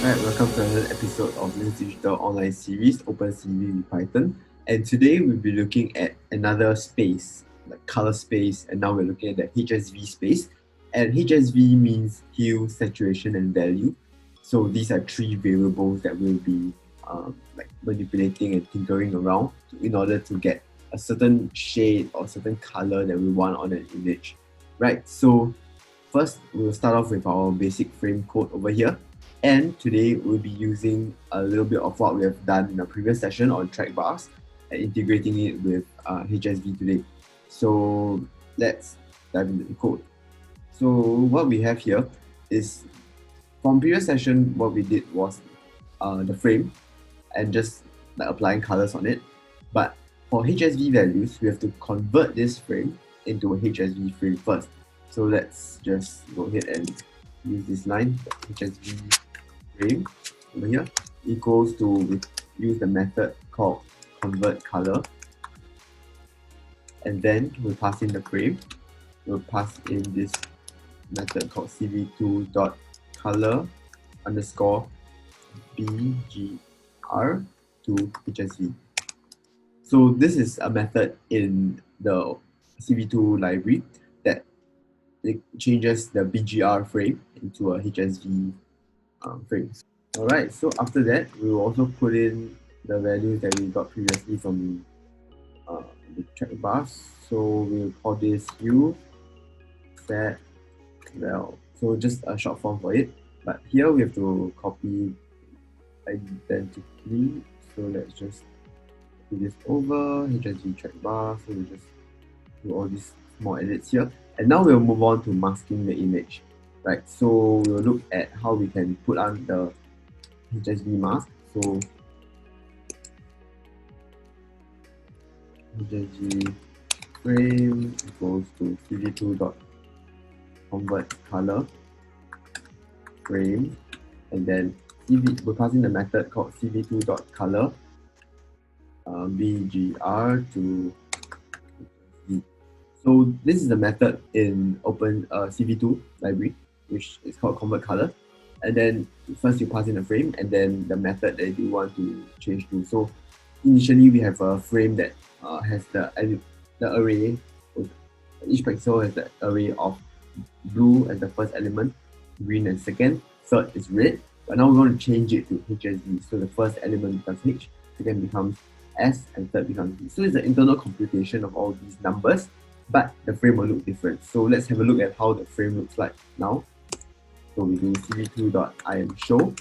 Alright, welcome to another episode of this digital online series, OpenCV with Python. And today we'll be looking at another space, like color space, and now we're looking at the HSV space. And HSV means hue, saturation, and value. So these are three variables that we'll be manipulating and tinkering around in order to get a certain shade or certain color that we want on an image. Right, so first we'll start off with our basic frame code over here. And today we'll be using a little bit of what we have done in a previous session on track bars and integrating it with HSV today. So let's dive into the code. So what we have here is, from previous session, what we did was the frame and just applying colors on it. But for HSV values, we have to convert this frame into a HSV frame first. So let's just go ahead and use this line, HSV frame over here equals to, use the method called convert color, and then we'll pass in the frame. We'll pass in this method called cv2.color underscore bgr to HSV. So this is a method in the cv2 library that it changes the BGR frame into a HSV frame. Alright, so after that, we will also put in the values that we got previously from the track bars. So we'll call this hue, set, val. So just a short form for it. But here we have to copy identically. So let's just do this over HSV track bar. So we just do all these small edits here. And now we'll move on to masking the image. Right, so we'll look at how we can put on the HSV mask. So HSV frame equals to cv2.convert color frame, and then we're passing the method called cv2.color bgr to HSV. So this is the method in OpenCV2 library, which is called convert color. And then first you pass in a frame and then the method that you want to change to. So initially we have a frame that has the array. Each pixel has the array of blue as the first element, green as second, third is red. But now we want to change it to HSV. So the first element becomes H, second becomes S, and third becomes V. So it's the internal computation of all these numbers, but the frame will look different. So let's have a look at how the frame looks like now. So we do cv2.imShow,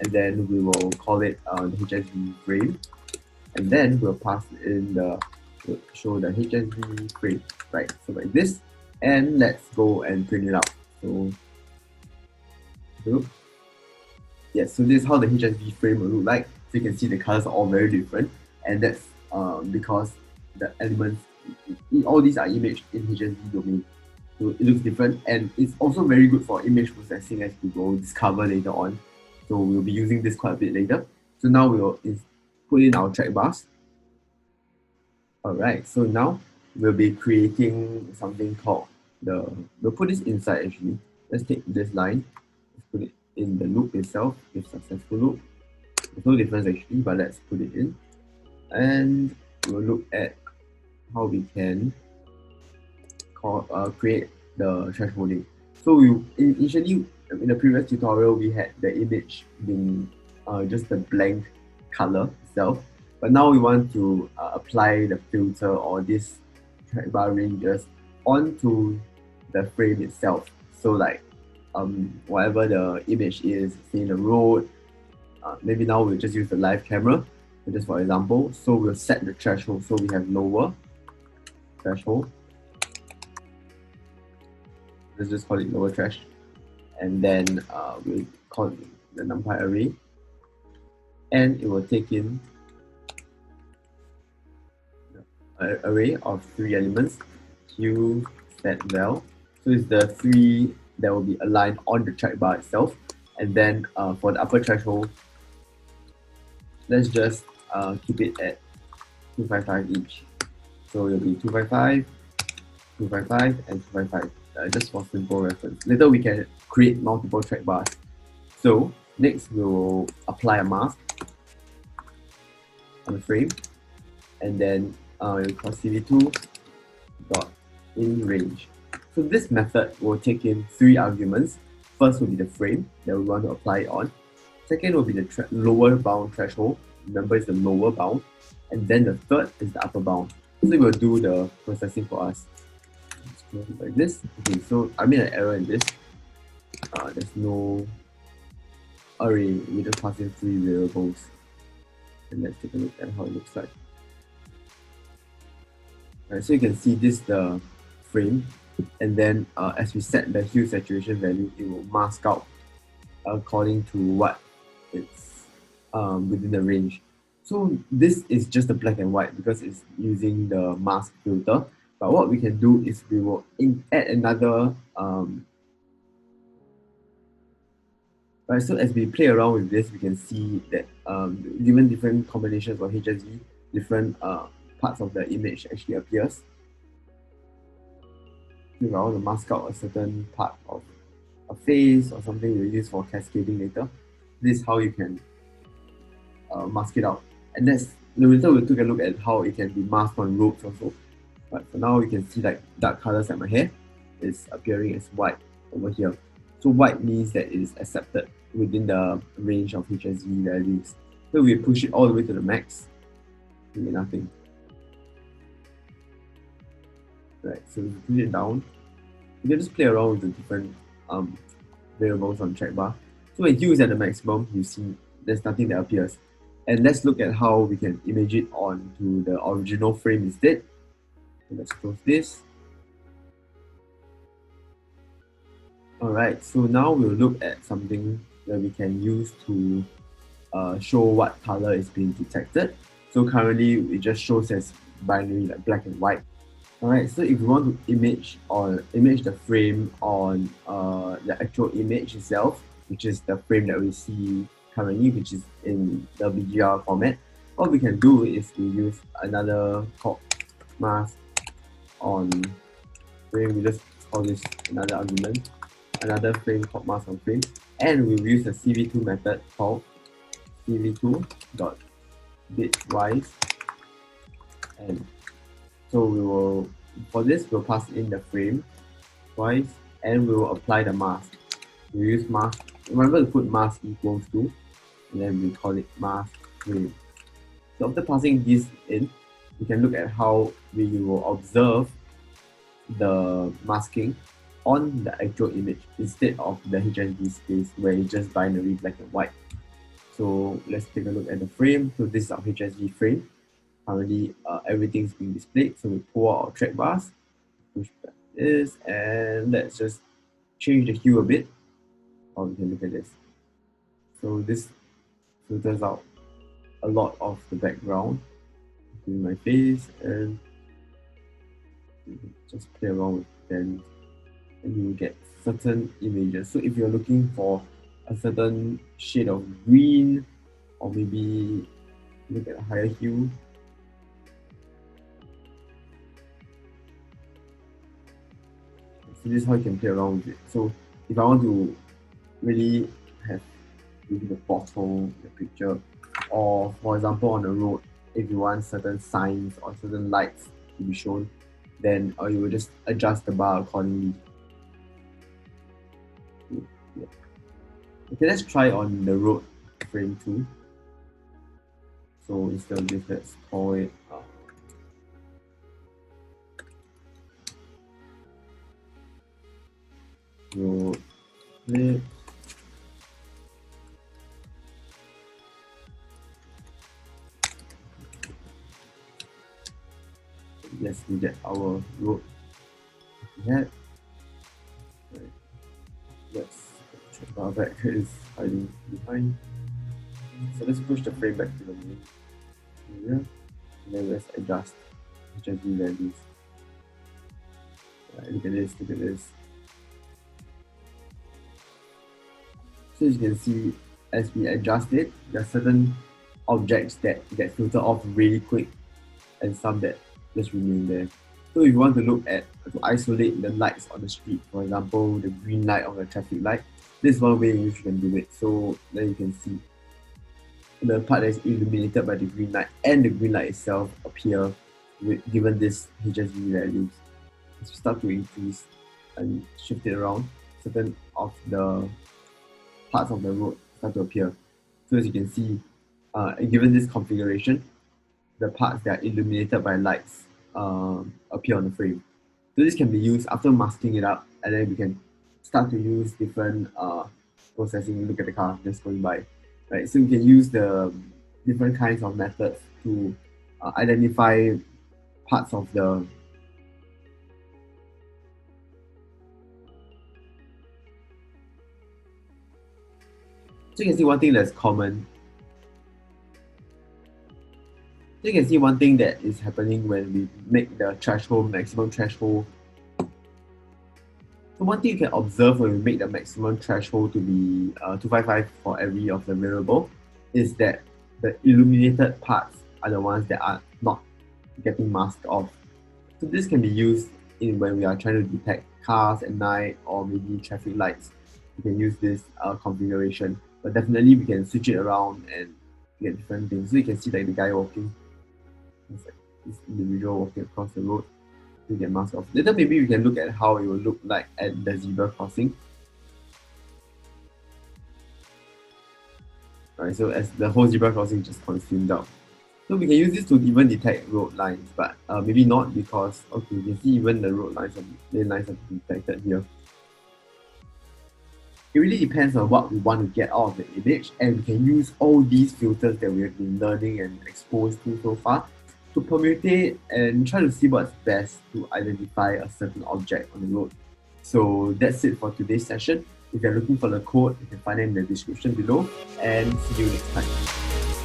and then we will call it the HSV frame, and then we'll pass in we'll show the HSV frame, right? So like this, and let's go and print it out. So yes, so this is how the HSV frame will look like. So you can see the colors are all very different, and that's because the elements, all these are imaged in HSV domain. So it looks different, and it's also very good for image processing, as we will discover later on. So we'll be using this quite a bit later. So now we'll put in our track bars. Alright, so now we'll be creating something called we'll put this inside actually. Let's take this line, let's put it in the loop itself, if successful loop. There's no difference actually, but let's put it in. And we'll look at how we can create the thresholding. So we initially, in the previous tutorial, we had the image being just the blank color itself, but now we want to apply the filter or this track bar ranges onto the frame itself. So like whatever the image is, say the road, maybe now we'll just use the live camera, just for example. So we'll set the threshold, so we have lower threshold. Let's just call it lower thresh, and then we'll call it the numpy array, and it will take in an array of 3 elements, hue, set, val. So it's the 3 that will be aligned on the track bar itself. And then for the upper threshold, let's just keep it at 255 each. So it'll be 255, 255, and 255. Just for simple reference. Later we can create multiple track bars. So Next, we'll apply a mask on the frame, and then we'll call CV2 dot in range. So this method will take in 3 arguments. First will be the frame that we want to apply it on. Second will be the lower bound threshold. Remember, it's the lower bound. And then the third is the upper bound. So it will do the processing for us. Let's go like this. Okay, so I made an error in this. There's no array. We just pass in 3 variables. And let's take a look at how it looks like. Alright, so you can see this the frame, and then as we set the hue saturation value, it will mask out according to what it's within the range. So this is just a black and white because it's using the mask filter. But what we can do is we will add another right, so as we play around with this, we can see that given different combinations of HSV, different parts of the image actually appears. If I want to mask out a certain part of a face or something we'll use for cascading later, this is how you can mask it out. And that's later we'll take a look at how it can be masked on ropes also. But for now, you can see like dark colors like my hair is appearing as white over here. So white means that it is accepted within the range of HSV values. So we push it all the way to the max, you get nothing. Right, so we push it down. You can just play around with the different variables on track bar. So when hue is at the maximum, you see there's nothing that appears. And let's look at how we can image it onto the original frame instead. So let's close this. Alright, so now we'll look at something that we can use to show what color is being detected. So currently it just shows as binary, like black and white. Alright, so if we want to image the frame on the actual image itself, which is the frame that we see currently, which is in the BGR format, what we can do is we use another called mask on frame. We just call this another argument, another frame called mask on frame, and we'll use the CV2 method called CV2.bitwise. And so we will, for this, we'll pass in the frame twice, and we will apply the mask. We use mask. Remember to put mask equals to, and then we call it mask frame. So after passing this in, we can look at how we will observe the masking on the actual image instead of the HSV space where it's just binary black and white. So let's take a look at the frame. So this is our HSV frame. Currently, everything's being displayed. So we pull out our track bars, push back this, and let's just change the hue a bit. Or we can look at this. So this filters out a lot of the background in my face, and just play around with them, and you will get certain images. So if you're looking for a certain shade of green, or maybe look at a higher hue, so this is how you can play around with it. So if I want to really have maybe the bottle, the picture, or for example on the road, if you want certain signs or certain lights to be shown, then you will just adjust the bar accordingly. Yeah. Okay, let's try on the road frame too. So instead of this, let's call it road clip. Yes, we get our road ahead. Right. Let's check our back is hiding behind. So let's push the frame back to the main area, and then let's adjust HSV values. Right, look at this, look at this. So as you can see, as we adjust it, there are certain objects that get filtered off really quick, and some that just remain there. So if you want to look at, to isolate the lights on the street, for example, the green light of the traffic light, This is one way in which you can do it. So then you can see the part that is illuminated by the green light and the green light itself appear given this HSV values. As we start to increase and shift it around, certain of the parts of the road start to appear. So as you can see, given this configuration, the parts that are illuminated by lights appear on the frame. So this can be used after masking it up, and then we can start to use different processing. Look at the car just going by, right? So we can use the different kinds of methods to identify parts of the So you can see one thing that's common. So you can see one thing that is happening when we make the threshold, maximum threshold. So one thing you can observe when we make the maximum threshold to be 255 for every of the variable is that the illuminated parts are the ones that are not getting masked off. So this can be used in when we are trying to detect cars at night or maybe traffic lights. We can use this configuration, but definitely we can switch it around and get different things. So you can see like the guy walking, this individual walking across the road, to get masked off. Later maybe we can look at how it will look like at the zebra crossing. Right, so as the whole zebra crossing just consumed out. So we can use this to even detect road lines, but maybe not because, okay, you can see even the road lines, lane lines are detected here. It really depends on what we want to get out of the image, and we can use all these filters that we have been learning and exposed to so far to permutate and try to see what's best to identify a certain object on the road. So that's it for today's session. If you're looking for the code, you can find it in the description below, and see you next time.